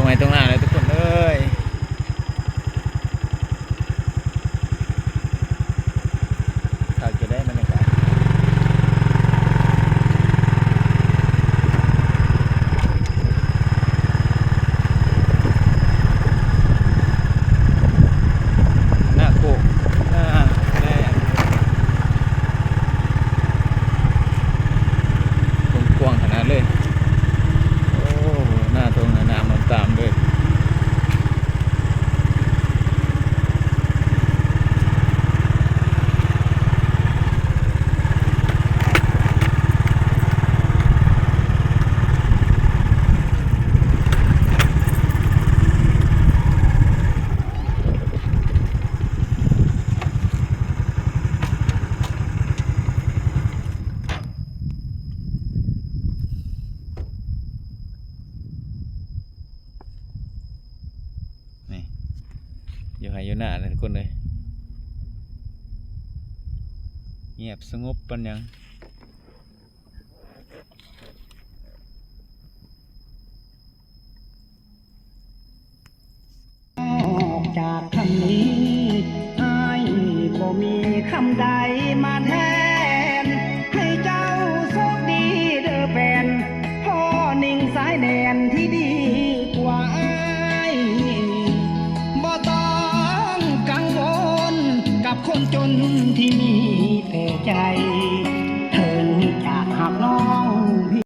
ม้ตรงหน้าเลยทุกคนเอ้ยถ้าจะได้บรรยากาศหน้าโคกหน้าแร่กว้างขนาดเลยโอ้หน้าตรงน้ำมันตามเลยนี่อยู่ไหอยู่หน้าเลยทุกคนเลยเงียบสงบปันยังออกจาก